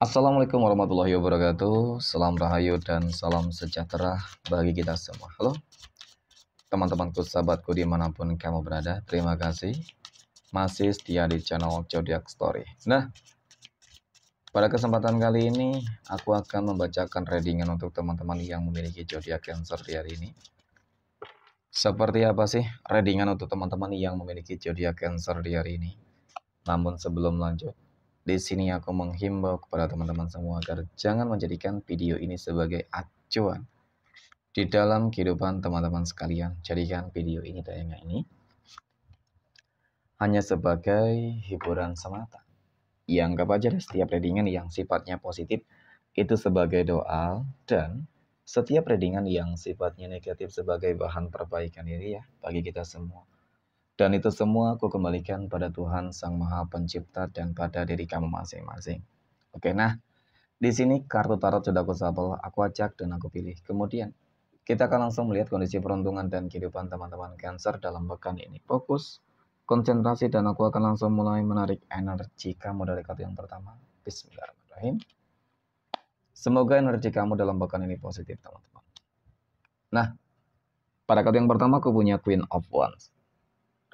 Assalamualaikum warahmatullahi wabarakatuh. Salam rahayu dan salam sejahtera bagi kita semua. Halo teman-temanku, sahabatku dimanapun kamu berada. Terima kasih masih setia di channel Zodiac Story. Nah, pada kesempatan kali ini aku akan membacakan readingan untuk teman-teman yang memiliki zodiak Cancer di hari ini. Seperti apa sih readingan untuk teman-teman yang memiliki zodiak Cancer di hari ini? Namun sebelum lanjut, di sini aku menghimbau kepada teman-teman semua agar jangan menjadikan video ini sebagai acuan di dalam kehidupan teman-teman sekalian. Jadikan video ini, tayangan ini, hanya sebagai hiburan semata. Yang anggap aja setiap readingan yang sifatnya positif itu sebagai doa, dan setiap readingan yang sifatnya negatif sebagai bahan perbaikan diri ya bagi kita semua. Dan itu semua aku kembalikan pada Tuhan Sang Maha Pencipta dan pada diri kamu masing-masing. Oke, nah di sini kartu tarot sudah aku shuffle, aku acak dan aku pilih. Kemudian kita akan langsung melihat kondisi peruntungan dan kehidupan teman-teman Cancer dalam pekan ini. Fokus, konsentrasi, dan aku akan langsung mulai menarik energi kamu dari kartu yang pertama. Bismillahirrahmanirrahim. Semoga energi kamu dalam pekan ini positif, teman-teman. Nah, pada kartu yang pertama aku punya Queen of Wands.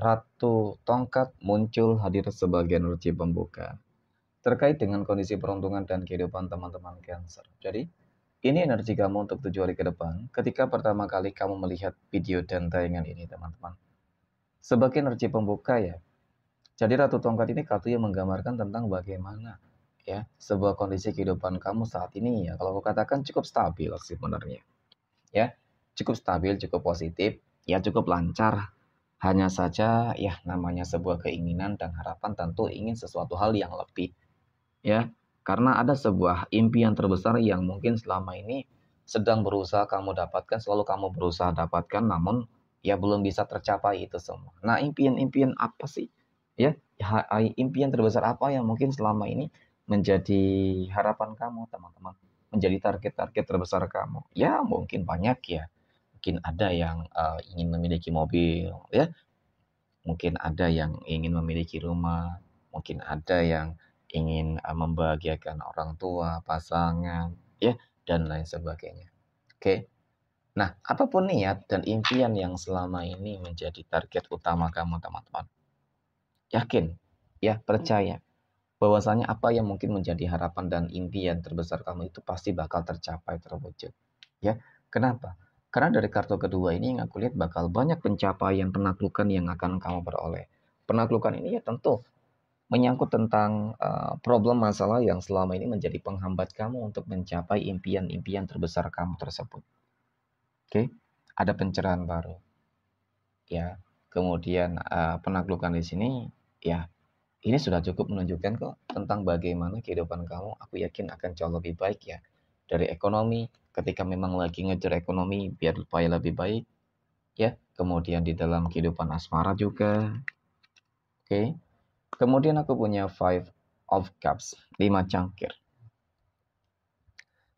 Ratu Tongkat muncul hadir sebagai energi pembuka terkait dengan kondisi peruntungan dan kehidupan teman-teman Cancer. Jadi, ini energi kamu untuk 7 hari ke depan ketika pertama kali kamu melihat video dan tayangan ini, teman-teman. Sebagai energi pembuka ya. Jadi Ratu Tongkat ini kartu yang menggambarkan tentang bagaimana ya sebuah kondisi kehidupan kamu saat ini ya. Kalau aku katakan cukup stabil sebenarnya. Ya, cukup stabil, cukup positif, ya cukup lancar. Hanya saja ya namanya sebuah keinginan dan harapan tentu ingin sesuatu hal yang lebih ya. Karena ada sebuah impian terbesar yang mungkin selama ini sedang berusaha kamu dapatkan, selalu kamu berusaha dapatkan, namun ya belum bisa tercapai itu semua. Nah, impian-impian apa sih? Ya, impian terbesar apa yang mungkin selama ini menjadi harapan kamu, teman-teman? Menjadi target-target terbesar kamu? Ya, mungkin banyak ya. Mungkin ada yang ingin memiliki mobil, ya. Mungkin ada yang ingin memiliki rumah, mungkin ada yang ingin membahagiakan orang tua, pasangan, ya, dan lain sebagainya. Oke. Nah, apapun niat dan impian yang selama ini menjadi target utama kamu, teman-teman. Yakin, ya, percaya bahwasanya apa yang mungkin menjadi harapan dan impian terbesar kamu itu pasti bakal tercapai, terwujud. Ya, kenapa? Karena dari kartu kedua ini yang aku lihat bakal banyak pencapaian penaklukan yang akan kamu peroleh. Penaklukan ini ya tentu menyangkut tentang problem masalah yang selama ini menjadi penghambat kamu untuk mencapai impian-impian terbesar kamu tersebut. Oke, ada pencerahan baru. Ya, kemudian penaklukan di sini ya ini sudah cukup menunjukkan kok tentang bagaimana kehidupan kamu. Aku yakin akan jauh lebih baik ya. Dari ekonomi, ketika memang lagi ngejar ekonomi biar supaya lebih baik ya. Kemudian di dalam kehidupan asmara juga. Oke. Kemudian aku punya Five of Cups, 5 cangkir.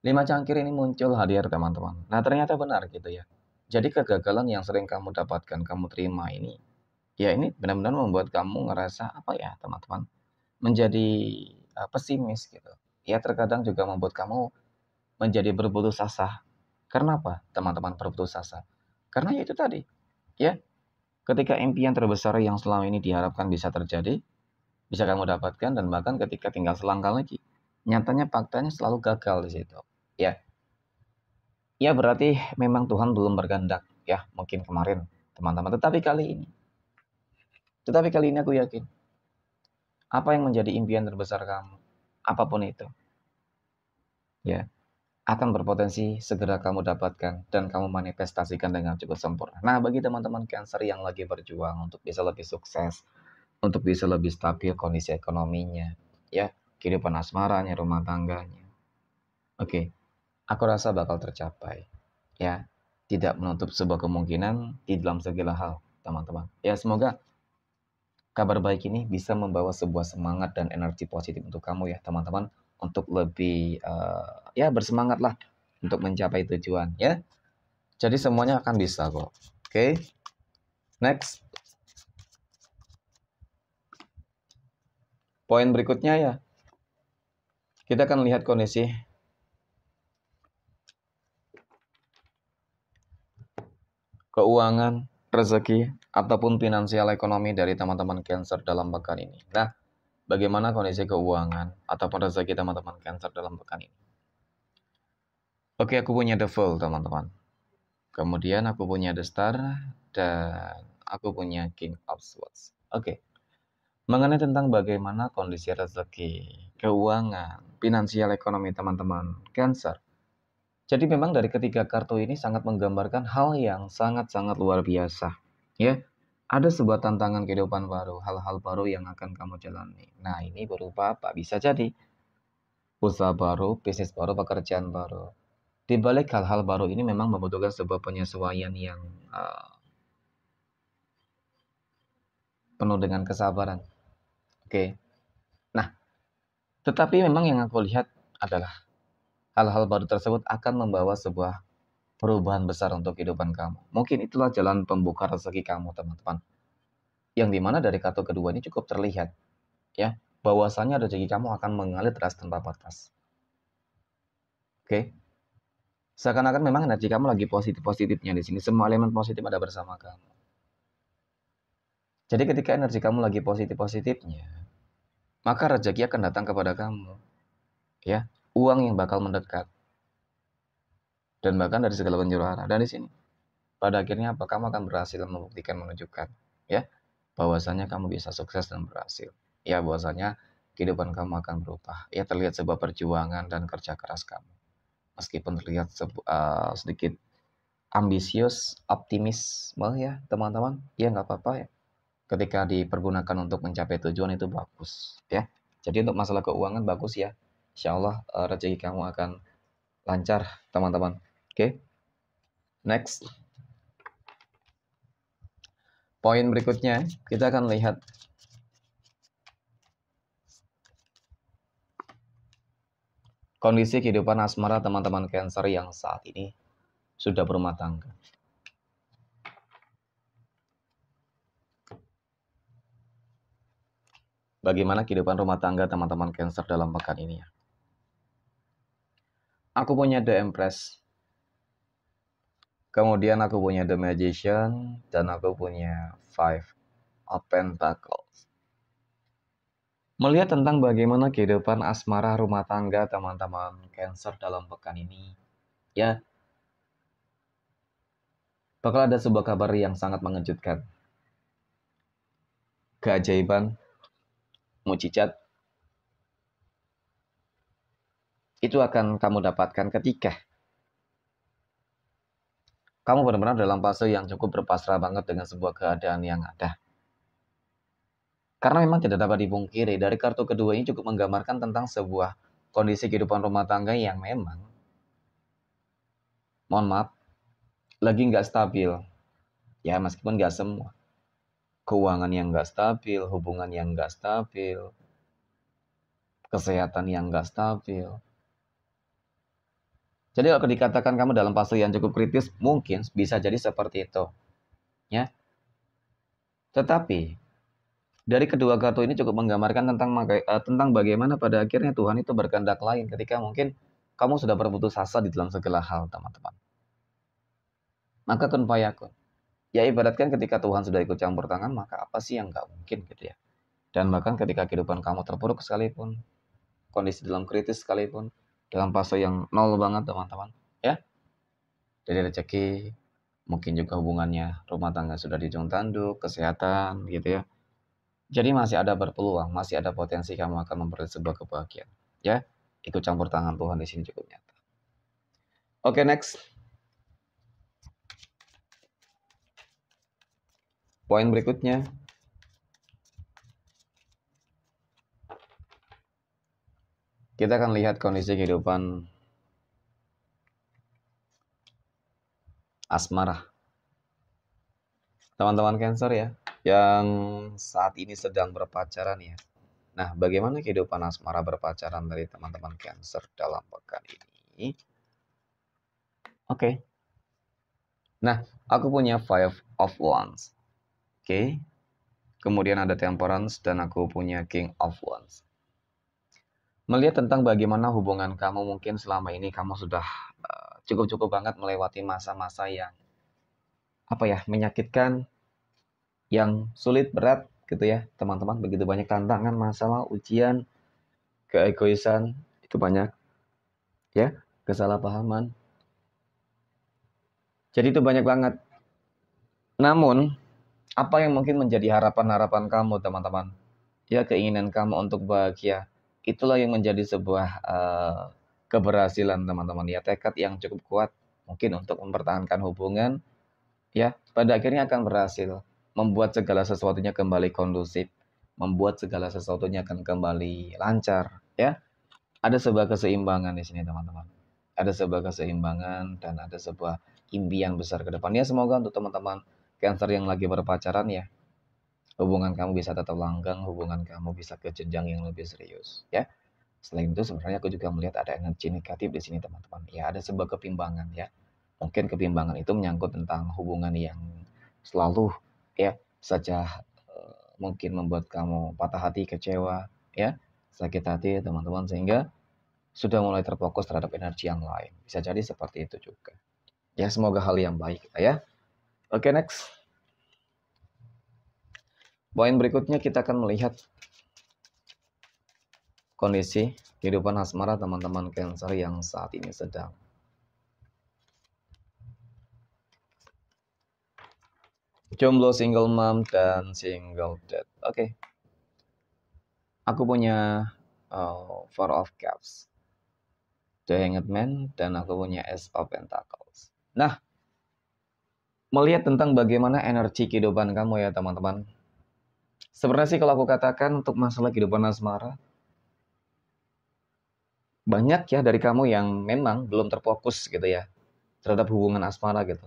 5 cangkir ini muncul hadir, teman-teman. Nah, ternyata benar gitu ya. Jadi kegagalan yang sering kamu dapatkan, kamu terima ini, ya ini benar-benar membuat kamu ngerasa apa ya, teman-teman? Menjadi pesimis gitu. Ya terkadang juga membuat kamu menjadi berputus asa. Karena apa, teman-teman, berputus asa? Karena ya itu tadi, ya, ketika impian terbesar yang selama ini diharapkan bisa terjadi, bisa kamu dapatkan, dan bahkan ketika tinggal selangkah lagi, nyatanya faktanya selalu gagal di situ. Ya, ya berarti memang Tuhan belum berkehendak ya, mungkin kemarin, teman-teman. Tetapi kali ini aku yakin apa yang menjadi impian terbesar kamu, apapun itu, ya, akan berpotensi segera kamu dapatkan dan kamu manifestasikan dengan cukup sempurna. Nah, bagi teman-teman Cancer yang lagi berjuang untuk bisa lebih sukses, untuk bisa lebih stabil kondisi ekonominya, ya, kehidupan asmaranya, rumah tangganya. Oke, aku rasa bakal tercapai. Ya, tidak menutup sebuah kemungkinan di dalam segala hal, teman-teman. Ya, semoga kabar baik ini bisa membawa sebuah semangat dan energi positif untuk kamu ya, teman-teman, untuk lebih ya bersemangat lah untuk mencapai tujuan ya. Jadi semuanya akan bisa kok. Oke. Next. Poin berikutnya ya. Kita akan lihat kondisi keuangan, rezeki, ataupun finansial ekonomi dari teman-teman Cancer dalam pekan ini. Nah, bagaimana kondisi keuangan ataupun rezeki teman-teman Cancer dalam pekan ini? Oke, aku punya The Fool, teman-teman. Kemudian aku punya The Star, dan aku punya King of Swords. Oke, mengenai tentang bagaimana kondisi rezeki, keuangan, finansial ekonomi teman-teman Cancer. Jadi memang dari ketiga kartu ini sangat menggambarkan hal yang sangat-sangat luar biasa. Ya, ada sebuah tantangan kehidupan baru, hal-hal baru yang akan kamu jalani. Nah, ini berupa apa? Bisa jadi usaha baru, bisnis baru, pekerjaan baru. Di balik hal-hal baru ini memang membutuhkan sebuah penyesuaian yang penuh dengan kesabaran. Oke. Nah, tetapi memang yang aku lihat adalah hal-hal baru tersebut akan membawa sebuah perubahan besar untuk kehidupan kamu. Mungkin itulah jalan pembuka rezeki kamu, teman-teman. Yang dimana dari kartu kedua ini cukup terlihat, ya, bahwasanya rezeki kamu akan mengalir deras tanpa batas. Oke. Seakan-akan memang energi kamu lagi positif-positifnya di sini. Semua elemen positif ada bersama kamu. Jadi ketika energi kamu lagi positif-positifnya, maka rezeki akan datang kepada kamu. Ya, uang yang bakal mendekat. Dan bahkan dari segala penjuru arah. Dan di sini, pada akhirnya apa? Kamu akan berhasil membuktikan, menunjukkan, ya, bahwasanya kamu bisa sukses dan berhasil. Ya, bahwasanya kehidupan kamu akan berubah. Ya, terlihat sebuah perjuangan dan kerja keras kamu. Meskipun terlihat sedikit ambisius, optimisme ya teman-teman, ya nggak apa-apa ya. Ketika dipergunakan untuk mencapai tujuan itu bagus ya. Jadi untuk masalah keuangan bagus ya. Insya Allah rezeki kamu akan lancar teman-teman. Oke, next. Poin berikutnya kita akan lihat kondisi kehidupan asmara teman-teman Cancer yang saat ini sudah berumah tangga. Bagaimana kehidupan rumah tangga teman-teman Cancer dalam pekan ini ya? Aku punya The Empress. Kemudian aku punya The Magician dan aku punya Five of Pentacles. Melihat tentang bagaimana kehidupan asmara rumah tangga teman-teman Cancer dalam pekan ini, ya, bakal ada sebuah kabar yang sangat mengejutkan. Keajaiban, mujizat, itu akan kamu dapatkan ketika kamu benar-benar dalam fase yang cukup berpasrah banget dengan sebuah keadaan yang ada. Karena memang tidak dapat dipungkiri, dari kartu kedua ini cukup menggambarkan tentang sebuah kondisi kehidupan rumah tangga yang memang, mohon maaf, lagi nggak stabil. Ya, meskipun nggak semua. Keuangan yang nggak stabil, hubungan yang nggak stabil, kesehatan yang nggak stabil. Jadi kalau dikatakan kamu dalam fase yang cukup kritis, mungkin bisa jadi seperti itu. Ya. Tetapi, dari kedua kartu ini cukup menggambarkan tentang bagaimana pada akhirnya Tuhan itu berkehendak lain ketika mungkin kamu sudah berputus asa di dalam segala hal, teman-teman. Maka kun fayakun. Ya ibaratkan ketika Tuhan sudah ikut campur tangan, maka apa sih yang nggak mungkin gitu ya. Dan bahkan ketika kehidupan kamu terpuruk sekalipun, kondisi dalam kritis sekalipun, dalam fase yang nol banget teman-teman, ya. Dari rezeki, mungkin juga hubungannya, rumah tangga sudah di ujung tanduk, kesehatan gitu ya. Jadi masih ada berpeluang, masih ada potensi kamu akan memperoleh sebuah kebahagiaan. Ya, ikut campur tangan Tuhan di sini cukup nyata. Oke, next. Poin berikutnya. Kita akan lihat kondisi kehidupan asmara. Teman-teman Cancer ya, yang saat ini sedang berpacaran ya. Nah, bagaimana kehidupan asmara berpacaran dari teman-teman Cancer dalam pekan ini? Oke. Nah, aku punya Five of Wands. Oke. Kemudian ada Temperance dan aku punya King of Wands. Melihat tentang bagaimana hubungan kamu mungkin selama ini kamu sudah cukup-cukup banget melewati masa-masa yang apa ya, menyakitkan, yang sulit, berat gitu ya, teman-teman. Begitu banyak tantangan, masalah, ujian, keegoisan, itu banyak ya, kesalahpahaman. Jadi itu banyak banget. Namun, apa yang mungkin menjadi harapan-harapan kamu, teman-teman? Ya, keinginan kamu untuk bahagia. Itulah yang menjadi sebuah keberhasilan, teman-teman. Ya, tekad yang cukup kuat mungkin untuk mempertahankan hubungan, ya, pada akhirnya akan berhasil membuat segala sesuatunya kembali kondusif, membuat segala sesuatunya akan kembali lancar, ya. Ada sebuah keseimbangan di sini, teman-teman. Ada sebuah keseimbangan dan ada sebuah impian besar ke depannya. Semoga untuk teman-teman Cancer yang lagi berpacaran ya, hubungan kamu bisa tetap langgeng, hubungan kamu bisa ke jenjang yang lebih serius, ya. Selain itu sebenarnya aku juga melihat ada energi negatif di sini, teman-teman. Ya, ada sebuah kebimbangan ya. Mungkin kebimbangan itu menyangkut tentang hubungan yang selalu ya saja mungkin membuat kamu patah hati, kecewa, ya, sakit hati, teman-teman, sehingga sudah mulai terfokus terhadap energi yang lain. Bisa jadi seperti itu juga. Ya, semoga hal yang baik ya. Oke, next. Poin berikutnya kita akan melihat kondisi kehidupan asmara teman-teman Cancer yang saat ini sedang jomblo, single mom, dan single dad. Oke. Aku punya Four of Cups, The Hanged Man, dan aku punya Ace of Pentacles. Nah, melihat tentang bagaimana energi kehidupan kamu ya teman-teman. Sebenarnya sih kalau aku katakan untuk masalah kehidupan asmara, banyak ya dari kamu yang memang belum terfokus gitu ya terhadap hubungan asmara gitu.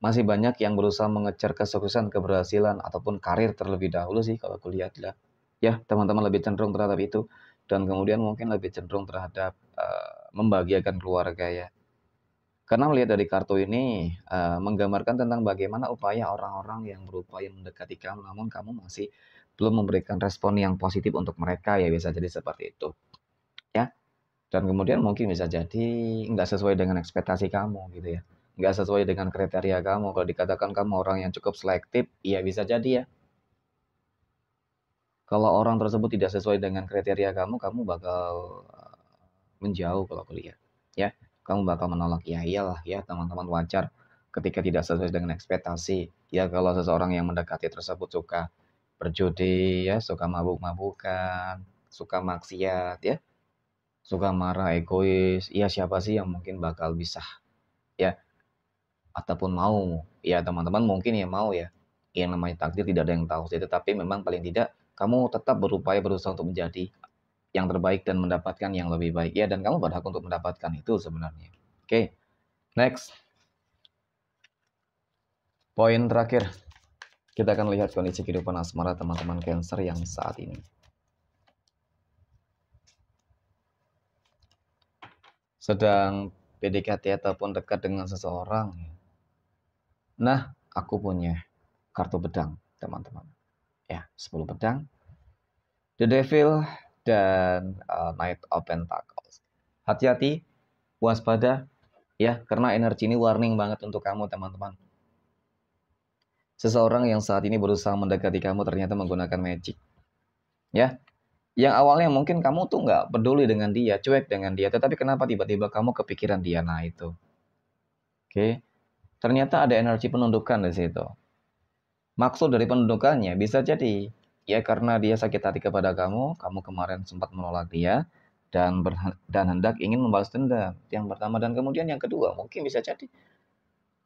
Masih banyak yang berusaha mengejar kesuksesan, keberhasilan, ataupun karir terlebih dahulu sih kalau aku lihat lah. Ya, teman-teman lebih cenderung terhadap itu. Dan kemudian mungkin lebih cenderung terhadap membahagiakan keluarga ya. Karena melihat dari kartu ini menggambarkan tentang bagaimana upaya orang-orang yang berupaya mendekati kamu, namun kamu masih belum memberikan respon yang positif untuk mereka ya, bisa jadi seperti itu. Ya, dan kemudian mungkin bisa jadi nggak sesuai dengan ekspektasi kamu gitu ya. Nggak sesuai dengan kriteria kamu. Kalau dikatakan kamu orang yang cukup selektif, iya bisa jadi ya. Kalau orang tersebut tidak sesuai dengan kriteria kamu, kamu bakal menjauh kalau aku lihat. Ya, kamu bakal menolak. Ya iyalah ya, teman-teman, wajar ketika tidak sesuai dengan ekspektasi. Ya kalau seseorang yang mendekati tersebut suka berjudi ya, suka mabuk-mabukan, suka maksiat ya, suka marah, egois. Ya siapa sih yang mungkin bakal bisa ya, ataupun mau ya, teman-teman mungkin ya mau ya. Yang namanya takdir tidak ada yang tahu sih, tetapi memang paling tidak kamu tetap berupaya berusaha untuk menjadi yang terbaik dan mendapatkan yang lebih baik ya, dan kamu berhak untuk mendapatkan itu sebenarnya. Oke, next. Poin terakhir, kita akan lihat kondisi kehidupan asmara teman-teman Cancer yang saat ini. Sedang PDKT ataupun dekat dengan seseorang. Nah, aku punya kartu pedang, teman-teman. Ya, 10 pedang, The Devil, dan Knight of Pentacles. Hati-hati, waspada, ya, karena energi ini warning banget untuk kamu, teman-teman. Seseorang yang saat ini berusaha mendekati kamu ternyata menggunakan magic. Ya, yang awalnya mungkin kamu tuh nggak peduli dengan dia, cuek dengan dia, tetapi kenapa tiba-tiba kamu kepikiran dia? Nah itu. Oke, ternyata ada energi penundukan di situ. Maksud dari penundukannya bisa jadi ya karena dia sakit hati kepada kamu, kamu kemarin sempat menolak dia dan hendak ingin membalas dendam. Yang pertama, dan kemudian yang kedua, mungkin bisa jadi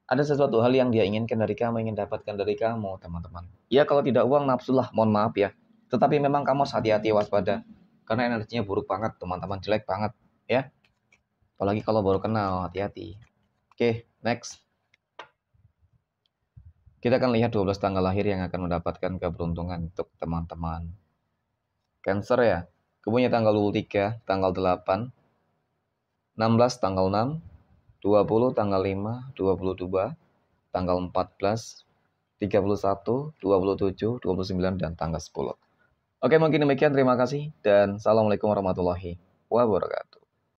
ada sesuatu hal yang dia inginkan dari kamu, ingin dapatkan dari kamu, teman-teman. Ya kalau tidak uang, nafsu lah, mohon maaf ya. Tetapi memang kamu harus hati-hati, waspada. Karena energinya buruk banget, teman-teman, jelek banget. Ya, apalagi kalau baru kenal, hati-hati. Oke, next. Kita akan lihat 12 tanggal lahir yang akan mendapatkan keberuntungan untuk teman-teman Cancer ya. Aku punya tanggal 23, tanggal 8, 16 tanggal 6, 20 tanggal 5, 22, tanggal 14, 31, 27, 29, dan tanggal 10. Oke, mungkin demikian. Terima kasih dan assalamualaikum warahmatullahi wabarakatuh.